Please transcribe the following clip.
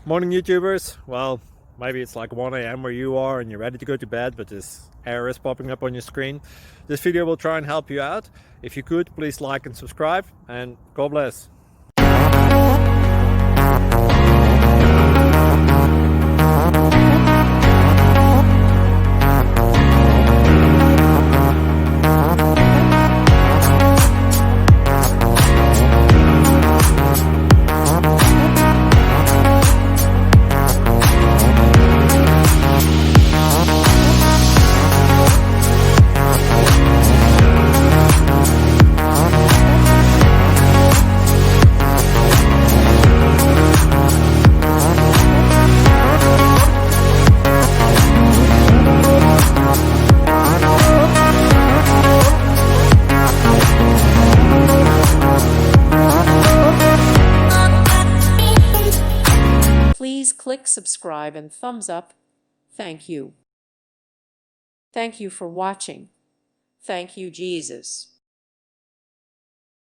Morning YouTubers. Well, maybe it's like 1 a.m. where you are and you're ready to go to bed, but this error is popping up on your screen. This video will try and help you out. If you could, please like and subscribe, and God bless. Please click subscribe and thumbs up. Thank you. Thank you for watching. Thank you, Jesus.